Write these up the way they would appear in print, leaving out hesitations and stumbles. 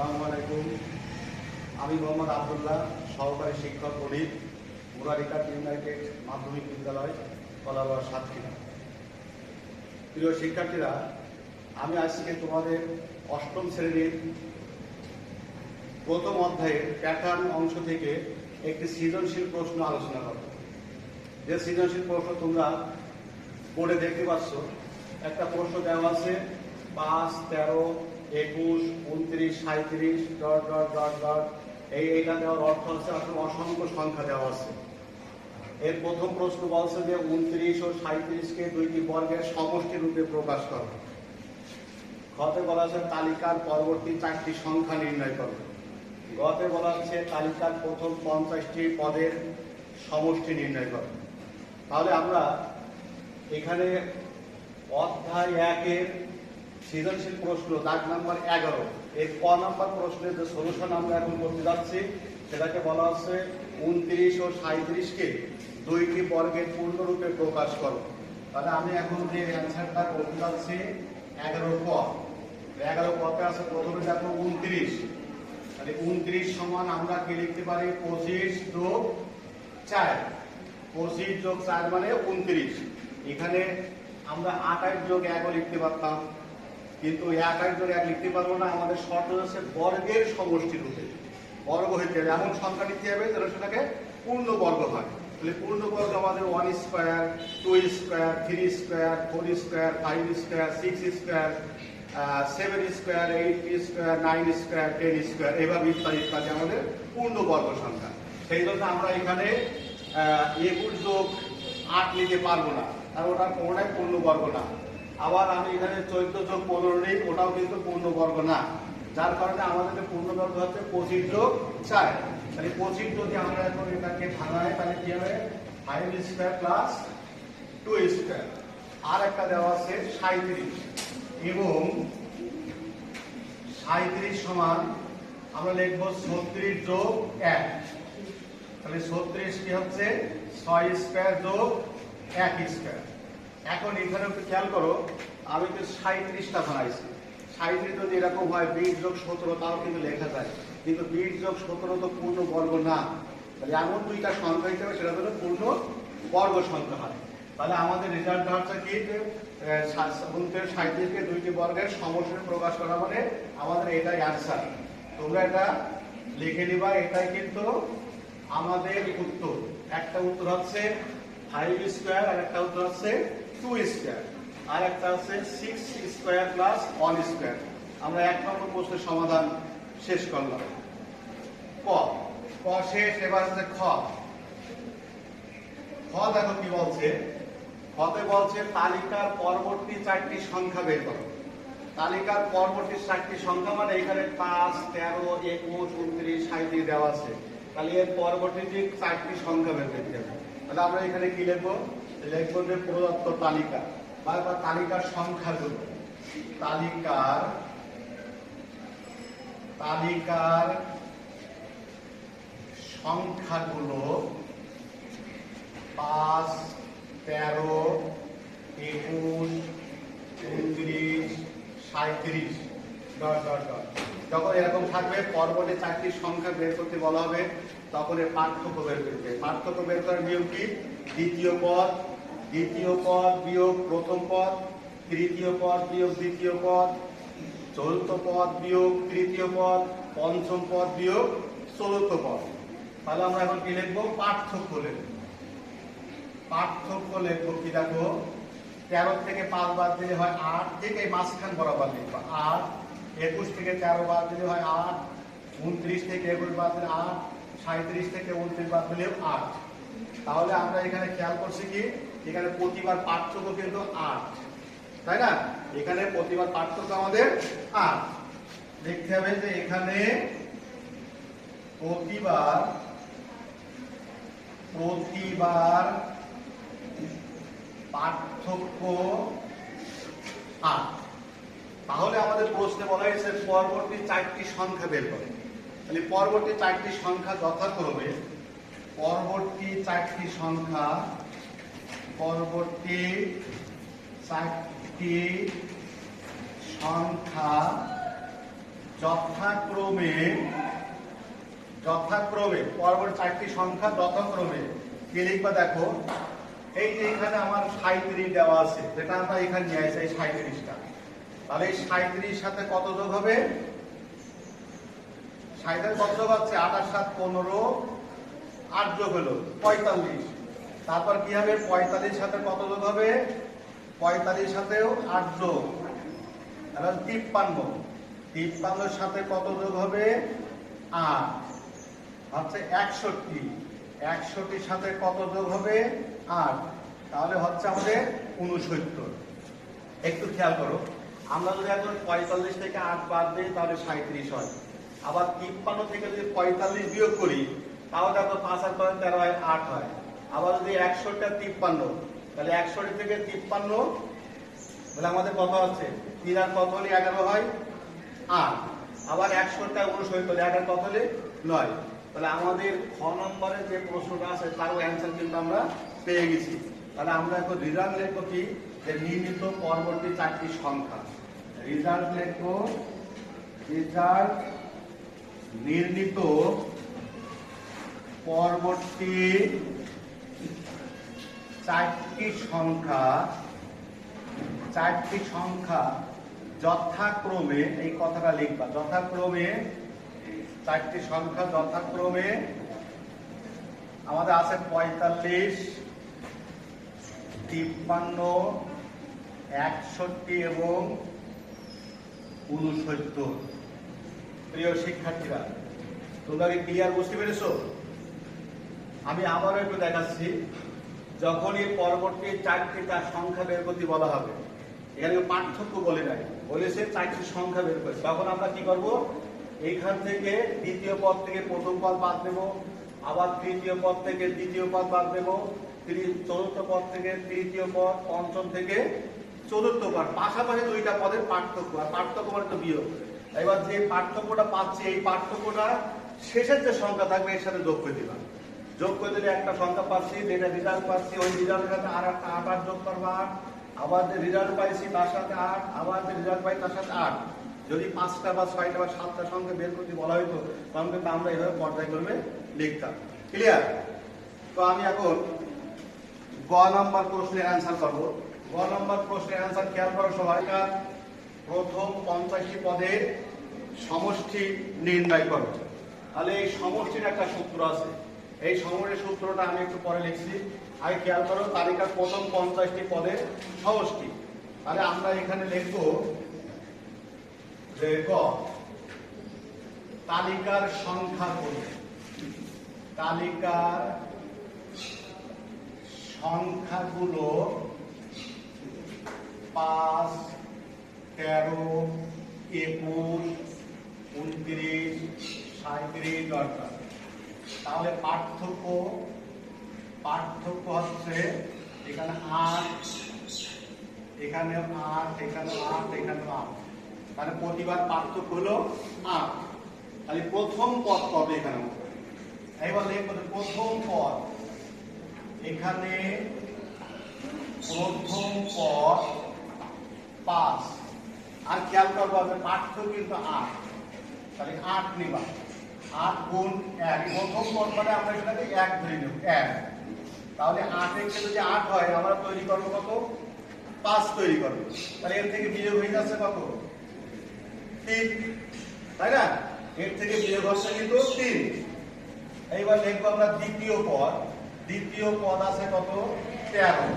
আসসালামু আলাইকুম। আমি মোহাম্মদ আব্দুল্লাহ, সহকারী শিক্ষক গণিত, মুরারিঘাট ইউনাইটেড মাধ্যমিক বিদ্যালয়, কলাবাড়া সাতক্ষীরা। প্রিয় শিক্ষার্থীরা, আমি আজকে তোমাদের অষ্টম শ্রেণীর প্রথম অধ্যায়ের প্যাটার্ন অংশ থেকে একটি সৃজনশীল প্রশ্ন আলোচনা করব। যে সৃজনশীল প্রশ্ন তোমরা বোর্ডে দেখতে পাচ্ছ, একটা প্রশ্ন দেওয়া আছে 5, 13, 21, 29, 37 ডট ডট ডট ডট। এইটা দেওয়ার অর্থ হচ্ছে আসলে অসংখ্য সংখ্যা দেওয়া আছে। এর প্রথম প্রশ্ন বলছে যে 29 ও 37কে দুইটি বর্গের সমষ্টি রূপে প্রকাশ করো। খতে বলা আছে তালিকার পরবর্তী 4টি সংখ্যা নির্ণয় করো। গতে বলা হচ্ছে তালিকার প্রথম 50টি পদের সমষ্টি নির্ণয় করো। তাহলে আমরা এখানে অধ্যায় 1-এর সৃজনশীল প্রশ্ন দাগ নাম্বার 11 এর ক নাম্বার প্রশ্নের যে সলিউশন আমরা এখন করতে যাচ্ছি সেটাকে বলা হচ্ছে 29 ও 37কে দুইটি বর্গের পূর্ণরূপে প্রকাশ করো। তাহলে আমি এখন যে অ্যান্সারটা করতে যাচ্ছি 11 ক। 11 কতে আছে প্রথমে দেখো 29। তাহলে 29 সমান আমরা কি লিখতে পারি 25 যোগ 4। 25 যোগ 4 মানে 29। এখানে আমরা 28 যোগ 1 লিখতে পারতাম, কিন্তু 28 যোগ 1 লিখতে পারবো না। আমাদের শর্ত হচ্ছে বর্গের সমষ্টি রূপে বর্গ হইতে হবে, এমন সংখ্যা নিতে হবে যেন সেটাকে পূর্ণ বর্গ হয়। তাহলে পূর্ণ বর্গ আমাদের 1 square, 2 square, 3 square, 4 square, 5 square, 6 square, 7 square, 8 square, 9 square, 10 square, এভাবে ইত্যাদি ইত্যাদি আমাদের পূর্ণ বর্গ সংখ্যা। সেই জন্য আমরা এখানে 21 যোগ 8 নিতে পারবো না, আর ওটা কোনোটাই পূর্ণ বর্গ না। আবার আমি এখানে 14 যোগ 15 নিই, ওটাও কিন্তু পূর্ণ বর্গ না। যার কারণে আমাদের পূর্ণ বর্গ হচ্ছে 25 যোগ 4। তাহলে 25 যদি আমরা এখন এটাকে ভাঙাই তাহলে কি হবে 5 স্কয়ার প্লাস 2 স্কয়ার। আর একটা দেওয়া আছে 37, এবং 37 সমান আমরা লিখবো 36 যোগ 1। তাহলে 36 কি হচ্ছে 6 স্কয়ার যোগ 1 স্কয়ার। এখন এখানে একটু খেয়াল করো, আমি তো 37টা বানাইছি। 37 যদি এরকম হয় 20 যোগ 17 তাও কিন্তু লেখা যায়, কিন্তু 20 যোগ 17 তো পূর্ণ বর্গ না। তাহলে এমন দুইটা সংখ্যা হিসেবে সেটা হলো পূর্ণ বর্গ সংখ্যা হয়। তাহলে আমাদের রেজাল্ট হচ্ছে কি 37কে দুইটি বর্গের সমষ্টি প্রকাশ করা, মানে আমাদের এটাই আনসার। তোমরা এটা লিখে নিবা, এটাই কিন্তু আমাদের উত্তর। একটা উত্তর হচ্ছে 5 স্কয়ার, আর একটা উত্তর হচ্ছে 2 স্কয়ার, আর একটা হচ্ছে 6 স্কয়ার প্লাস 1 স্কয়ার। আমরা 1 নম্বর প্রশ্নের সমাধান শেষ করলাম। ক ক শেষ। এবার হচ্ছে খ। খ দেখো কি বলছে। খতে বলছে তালিকার পরবর্তী 4টি সংখ্যা বের করো। তালিকার পরবর্তী 4টি সংখ্যা মানে এখানে 5, 13, 21, 29, 37 দেওয়া আছে। তাহলে এর পরবর্তী যে 4টি সংখ্যা বের করতে হবে। তাহলে আমরা এখানে কি লিখবো, লিখবো যে প্রদত্ত তালিকা বা তালিকার সংখ্যাগুলো। তালিকার সংখ্যাগুলো 5, 13, 21, 29, 37 ডট ডট ডট। যখন এরকম থাকবে পরবর্তী 4টি সংখ্যা বের করতে বলা হবে, তখন এর পার্থক্য বের করতে। পার্থক্য বের করার নিয়ম কি, দ্বিতীয় পদ বিয়োগ প্রথম পদ, তৃতীয় পদ বিয়োগ দ্বিতীয় পদ, চতুর্থ পদ বিয়োগ তৃতীয় পদ, পঞ্চম পদ বিয়োগ চতুর্থ পদ। তাহলে আমরা এখন কি লিখবো, পার্থক্য লিখবো। পার্থক্য লিখবো কি দেখো, 13 থেকে 5 বাদ দিলে হয় 8, ঠিক এই মাঝখান বরাবর লিখবো 8। 21 থেকে 13 বাদ দিলে হয় 8, 29 থেকে 21 বাদ দিলে 8, 37 থেকে 29 বাদ দিলে 8। তাহলে আমরা এখানে খেয়াল করছি কি, এখানে প্রতিবার পার্থক্য কিন্তু 8, তাই না? এখানে প্রতিবার পার্থক্য আমাদের 8 দেখতে হবে, যে এখানে প্রতিবার পার্থক্য 8। তাহলে আমাদের প্রশ্নে বলা হয়েছে পরবর্তী 4টি সংখ্যা বের করে। তাহলে পরবর্তী 4টি সংখ্যা যথাক্রমে পরবর্তী 4টি সংখ্যা যথাক্রমে পরবর্তী চারটি সংখ্যা যথাক্রমে কি লিখবা দেখো। এই যে এখানে আমার 37 দেওয়া আছে, যেটা আমরা এখানে নিয়ে আসি, এই 37টা। তাহলে এই 37 সাথে কত যোগ হবে? 37 কত যোগ হচ্ছে? 28 7 15, 8 যোগ হলো 45। তারপর কি হবে? 45 সাথে কত যোগ হবে? 45 সাথেও 8 যোগ, তাহলে 53। 53 সাথে কত যোগ হবে? 8 হচ্ছে 61। 61 সাথে কত যোগ হবে? 8, তাহলে হচ্ছে আমাদের 69। একটু খেয়াল করো, আমরা যদি এখন 45 থেকে 8 বাদ দিই তাহলে 37 হয়। আবার 53 থেকে যদি 45 বিয়োগ করি তাও দেখো 5 আর 13 হয়, 8 হয়। আবার যদি 61 আর 53, তাহলে 61 থেকে 53 তাহলে আমাদের কত আছে? 3 আর কত হলে 11 হয়, 8। আবার 61 আর 69 তাহলে 11 কত হলে 9। তাহলে আমাদের খ নম্বরে যে প্রশ্নটা আছে তারও অ্যান্সার কিন্তু আমরা পেয়ে গেছি। তাহলে আমরা এখন রেজাল্ট লিখবো কি? যে নির্ণীত পরবর্তী চারটি সংখ্যা। রেজাল্ট লিখবো, রেজাল্ট নির্ণীত পরবর্তী চারটি সংখ্যা যথাক্রমে, এই কথাটা লিখবা, যথাক্রমে চারটি সংখ্যা যথাক্রমে আমাদের আছে 45, 53, 61 এবং 69। প্রিয় শিক্ষার্থীরা, তোমরা কি ক্লিয়ার বুঝতে পেরেছো? আমি আবারও একটু দেখাচ্ছি। যখনই পরবর্তী চারটিটা সংখ্যা বের করতে বলা হবে, এখানে পার্থক্য বলে নাই, বলেছে চারটি সংখ্যা বের করে, তখন আমরা কি করব? এইখান থেকে দ্বিতীয় পদ থেকে প্রথম পদ বাদ দেব, আবার তৃতীয় পদ থেকে দ্বিতীয় পদ বাদ দেব, চতুর্থ পদ থেকে তৃতীয় পদ, পঞ্চম থেকে চতুর্থ পদ, পাশাপাশি দুইটা পদের পার্থক্য, আর পার্থক্য মানে তো বিয়োগ। এবার যে পার্থক্যটা পাচ্ছি, এই পার্থক্যটা শেষের যে সংখ্যা থাকবে এর সাথে যোগ করে দিলাম। যোগ করে দিলে একটা সংখ্যা পাচ্ছি, যেটা রেজাল্ট পাচ্ছি, ওই রেজাল্টের সাথে আর একটা 8 যোগ করবো 8। আবার যে রেজাল্ট পাইছি তার সাথে 8, আবার যে রেজাল্ট পাই তার সাথে 8। যদি 5টা বা 6টা বা 7টা সংখ্যা বের করতে বলা হইতো তখন কিন্তু আমরা এইভাবে পর্যায়ক্রমে লিখতাম। ক্লিয়ার? তো আমি এখন গ নম্বর প্রশ্নের অ্যান্সার করবো। গ নম্বর প্রশ্নের অ্যান্সার খেয়াল করার সময় প্রথম 50টি পদের সমষ্টি নির্ণয় করো। তাহলে এই সমষ্টির একটা সূত্র আছে, এই সমষ্টির সূত্রটা আমি একটু পরে লিখছি। আগে খেয়াল করো, তালিকার প্রথম 50টি পদের সমষ্টি। তাহলে আমরা এখানে লিখবো যে ক, তালিকার সংখ্যাগুলো, তালিকার সংখ্যাগুলো 5, 13, 21, 29, 37 দরকার। তাহলে পার্থক্য হচ্ছে এখানে 8, এখানে 8, এখানে 8, এখানে 8। তাহলে প্রতিবার পার্থক্য হলো 8। তাহলে প্রথম পদ কবে? এখানে এবার লিখবো প্রথম পদ, এখানে প্রথম পদ 5। আর খেয়াল করবো পার্থক্য কিন্তু 8, তাহলে 8 নিবা। 8 গুণ 1, প্রথম পদ মানে আমরা এখানে 1 ধরে নেব, 1। তাহলে 8 এর যদি 8 হয়, আমরা তৈরি করবো কত? 5 তৈরি করবো। তাহলে এর থেকে বিয়োগ হয়ে যাচ্ছে কত? 3, তাই না? এর থেকে বিয়োগ হচ্ছে কিন্তু 3। এইবার লিখবো আমরা দ্বিতীয় পদ। দ্বিতীয় পদ আছে কত? 13।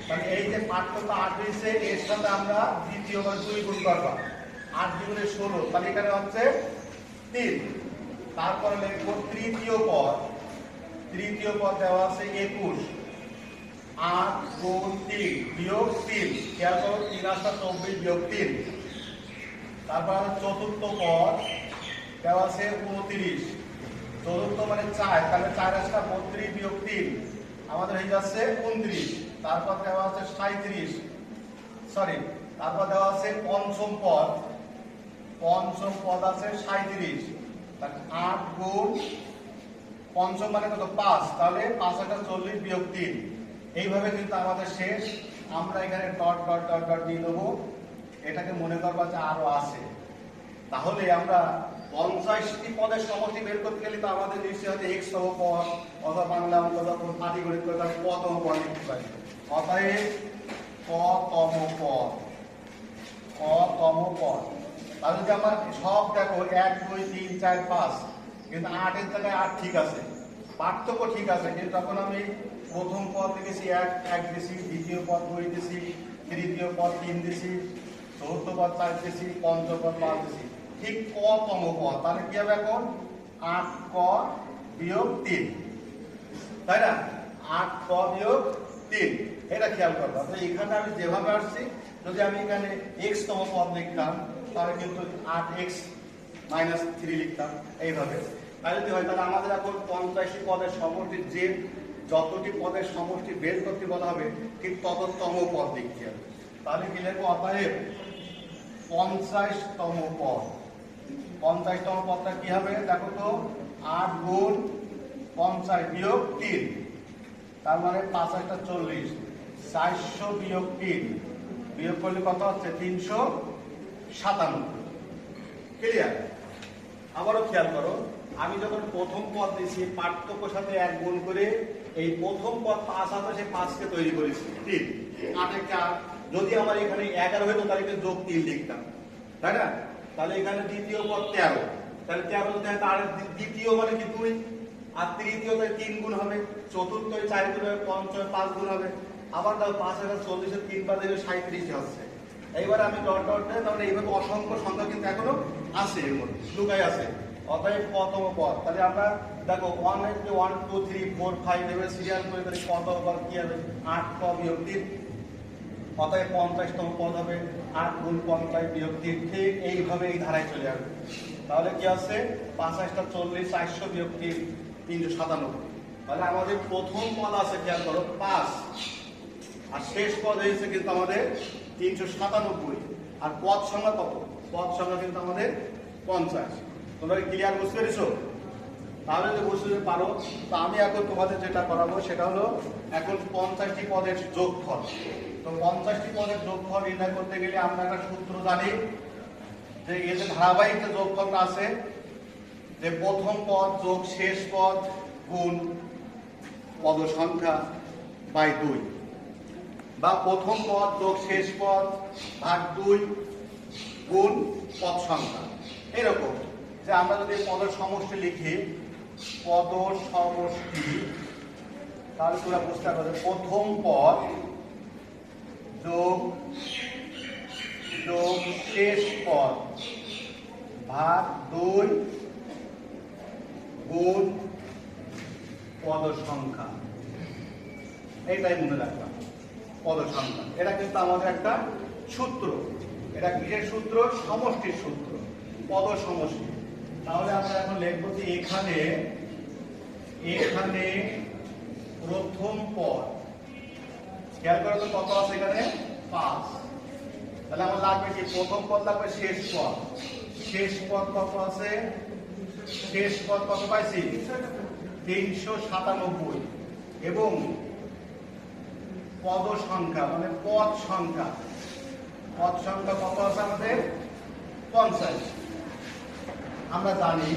তাহলে এই যে পার্থক্য 8 হয়েছে, এর সাথে আমরা দ্বিতীয় বার 2 গুণ করবো, 8 গুণে 16, তাহলে এখানে হচ্ছে 3। তারপরে লিখবো তৃতীয় পদ। তৃতীয় পদ দেওয়া আছে 21। 8 গুণ 3 বিয়োগ 3, খেয়াল করো 3 আসা 24 বিয়োগ 3। তারপর চতুর্থ পদ দেওয়া আছে 29। চতুর্থ মানে 4, তাহলে 4 আসা 32 বিয়োগ 3, আমাদের হয়ে যাচ্ছে 29। তারপর দেওয়া আছে 37, তারপর দেওয়া আছে পঞ্চম পদ। পঞ্চম পদ আছে 37। 8 গুণ পঞ্চম মানে কত? 5, তাহলে 5 আসা 40 বিয়োগ 3। এইভাবে কিন্তু আমাদের শেষ। আমরা এখানে ডট ডট ডট ডট দিয়ে দেবো, এটাকে মনে করবা যে আরো আছে। তাহলে আমরা 50টি পদের সমষ্টি বের করতে গেলে তো আমাদের নিশ্চয়ই হয়তো x তম পদ অথবা বাংলা অঙ্ক যখন পাটিগণিত করে তাহলে ক তম পদ লিখতে পারি। অতএব ক তম পদ, ক তম পদ। তাহলে যদি আমার সব দেখো 1 2 3 4 5 কিন্তু 8 এর জায়গায় 8 ঠিক আছে, পার্থক্য ঠিক আছে, কিন্তু তখন আমি প্রথম পদ লিখেছি 1 1 দিছি, দ্বিতীয় পদ 2 দিছি, তৃতীয় পদ 3 দিছি, চতুর্থ পদ 4 দিছি, পঞ্চম পদ 5 দিছি, ঠিক ক তম পদ। তাহলে কি হবে এখন 8 ক বিয়োগ 3, তাই না? 8 ক বিয়োগ 3, এটা খেয়াল করবো। এখানে আমি যেভাবে আসছি, যদি আমি এখানে x তম পদ লিখতাম তাহলে কিন্তু 8x - 3 লিখতাম এইভাবে। তাহলে যদি হয়, তাহলে আমাদের এখন 50টি পদের সমষ্টি, যে যতটি পদের সমষ্টি বের করতে বলা হবে ঠিক তততম পদ লিখতে হবে। তাহলে কি লিখবো? অতএব 50তম পদ। 50তম পদটা কি হবে দেখো তো, 8 গুণ 50 বিয়োগ 3, তার মানে 5 × 40, 400 বিয়োগ 3, বিয়োগ করলে কত হচ্ছে? 397। ক্লিয়ার? আবারও খেয়াল করো, আমি যখন প্রথম পদ দিয়েছি পার্থক্যের সাথে 1 গুণ করে এই প্রথম পদ 5 আছে, সেই 5কে তৈরি করেছি 3, 8 এ 4। যদি আমার এখানে 11 হইতো তাহলে কিন্তু যোগ 3 লিখতাম, তাই না? তাহলে এখানে দ্বিতীয় পদ 13, তাহলে 13 যদি হয় তার দ্বিতীয় মানে কি 2, আর তৃতীয়তে 3 গুণ হবে, চতুর্থ 4 গুণ হবে, পঞ্চম 5 গুণ হবে। আবার তাহলে 5 × 40 এর 3 বার দিলে 37 হচ্ছে। এইবার আমি ডট ডট দেই, তাহলে এইভাবে অসংখ্য সংখ্যা কিন্তু এখনো আছে, এর মধ্যে লুকাই আছে। অতএব কতম পদ, তাহলে আমরা দেখো 1 2 3 4 5 এভাবে সিরিয়াল করে তাহলে কতম পদ কি হবে? 8 ক বিয়োগ 3। অতএব 50তম পদ হবে 8 গুণ 50 বিয়োগ 3। ঠিক এইভাবে এই ধারায় চলে আসবে। তাহলে কি আছে? 5 × 40, 400 বিয়োগ 3, 397। তাহলে আমাদের প্রথম পদ আছে খেয়াল করো 5, আর শেষ পদ হয়েছে কিন্তু আমাদের 397। আর পদ সংখ্যা কত? পদ সংখ্যা কিন্তু আমাদের 50। তোমরা ক্লিয়ার বুঝতে পেরেছো? তাহলে যদি বুঝতে পারো, তো আমি এখন তোমাদের যেটা করাবো সেটা হলো এখন 50টি পদের যোগফল। তো 50টি পদের যোগফল নির্ণয় করতে গেলে আমরা একটা সূত্র জানি, যে এই যে ধারাবাহিক যে যোগফলটা আছে, যে প্রথম পদ যোগ শেষ পদ গুণ পদ সংখ্যা বাই 2, বা প্রথম পদ যোগ শেষ পদ ভাগ 2 গুণ পদ সংখ্যা। এরকম যে আমরা যদি পদের সমষ্টি লিখি, পদ সমষ্টি, তাহলে তোমরা বুঝতে পারবে প্রথম পদ যোগ যোগ শেষ পদ ভাগ 2 গুণ পদ সংখ্যা। এইটাই মনে রাখলাম, পদ সংখ্যা। এটা কিন্তু আমাদের একটা সূত্র। এটা কিসের সূত্র? সমষ্টির সূত্র, পদ সমষ্টি। তাহলে আমরা এখন লিখবো যে এখানে এখানে প্রথম পদ, খেয়াল করো তো কত আছে এখানে? 5। তাহলে আমার লাগবে কি? প্রথম পদ লাগবে, শেষ পদ। শেষ পদ কত আছে? শেষ পদ কত পাইছি? 397। এবং পদ সংখ্যা মানে পদ সংখ্যা, পদ সংখ্যা কত আছে আমাদের? 50। আমরা জানি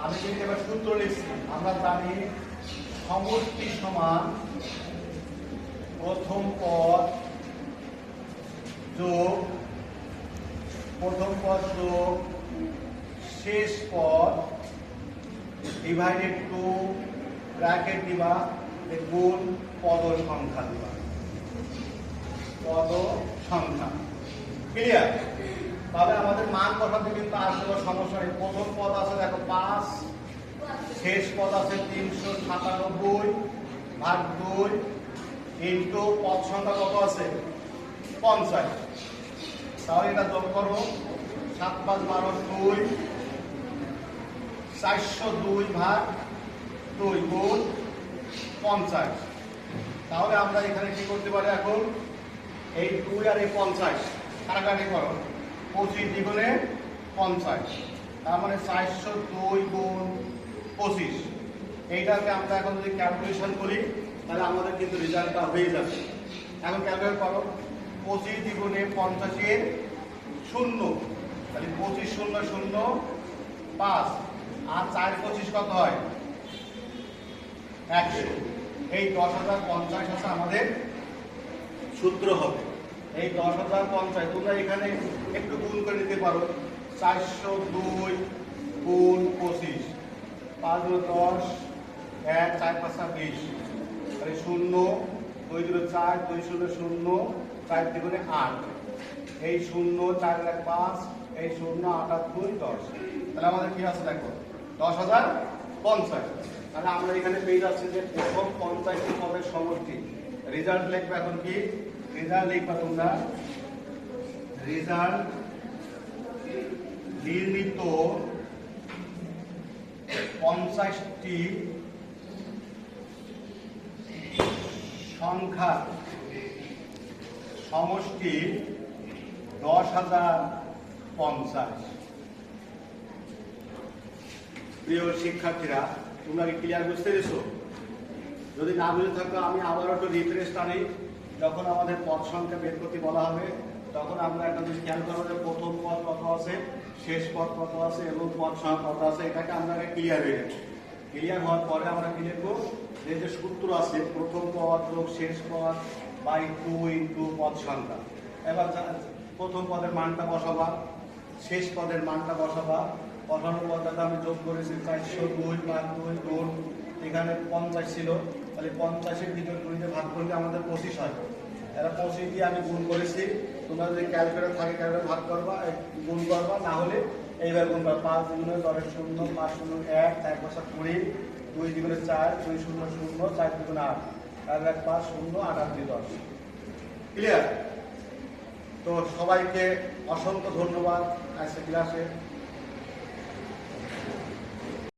আমি কিন্তু এবার সূত্র লিখছি। আমরা জানি সমষ্টি সমান প্রথম পদ যোগ শেষ পদ ডিভাইডেড 2 ব্র্যাকেট দিবা, গুণ পদ সংখ্যা দিবা, পদ সংখ্যা। ক্লিয়ার? তাহলে আমাদের মান বসাতে কিন্তু আসলে সমস্যা নেই। প্রথম পদ আছে দেখো 5, শেষ পদ আছে 397 ভাগ 2 ইন্টু পদ সংখ্যা কত আছে? 50। তাহলে এটা যোগ করো, 7 5 12 2, 402 ভাগ 2 গুণ 50। তাহলে আমরা এখানে কি করতে পারি? এখন এই 2 আর এই 50 কাটাকাটি করো, 25 দ্বিগুণে 50, তার মানে 402 গুণ 25। এইটাকে আমরা এখন যদি ক্যালকুলেশন করি তাহলে আমাদের কিন্তু রেজাল্টটা হয়ে যাবে। এখন ক্যালকুলেট করো, 25 দ্বিগুণে 50-এর শূন্য, তাহলে 25 শূন্য শূন্য 5, আর 4 25 কত হয় 100। এই 10,050 আছে আমাদের সূত্র হবে। এই 10,050 তোমরা এখানে একটু গুণ করে নিতে পারো। 402 গুণ 25, 5 × 10, 1 4 5 20, তাহলে 0 2 × 4 2 0 0 4 দ্বিগুণে 8, এই 0 4 × 5, এই 0 8 8 2 10, তাহলে আমাদের কি আছে দেখো 10,050। তাহলে আমরা এখানে পেয়ে যাচ্ছি যে প্রথম 50টি পদের সমষ্টি। রেজাল্ট লিখবে এখন কি রেজাল্ট লিখবা তোমরা, রেজাল্ট নির্ণীত 50টি সংখ্যার সমষ্টি 10,050। প্রিয় শিক্ষার্থীরা, তোমরা কি ক্লিয়ার বুঝতে পেরেছো? যদি না বুঝে থাকো আমি আবার একটু রিফ্রেশ টানি। যখন আমাদের পদ সংখ্যা বের করতে বলা হবে তখন আমরা একটা জিনিস খেয়াল করবো যে প্রথম পদ কত আছে, শেষ পদ কত আছে এবং পদ সংখ্যা কত আছে, এটাকে আমরা ক্লিয়ার হয়ে যাবো। ক্লিয়ার হওয়ার পরে আমরা কি লিখবো, যে সূত্র আছে প্রথম পদ যোগ শেষ পদ বাই 2 × পদ সংখ্যা। এবার প্রথম পদের মানটা বসাবা, শেষ পদের মানটা বসাবা। বসানোর পদটাকে আমি যোগ করেছি 402 + 2 গুণ, এখানে 50 ছিল, তাহলে 50-এর ভিতর 2 দিয়ে ভাগ করলে আমাদের 25 হয়। এরা 25 দিয়ে আমি গুণ করেছি। তোমরা যদি ক্যালকুলেটর থাকে ক্যালকুলেটর ভাগ করবা, গুণ করবা, না হলে এইভাবে গুণ করবা। 5 দ্বিগুণে 10 0 5 0 1 4 5 20, 2 দ্বিগুণে 4 2 0 0 4 দ্বিগুণে 8, 4 1 5 0 8 8 2 10। ক্লিয়ার? তো সবাইকে অসংখ্য ধন্যবাদ আজকে ক্লাসে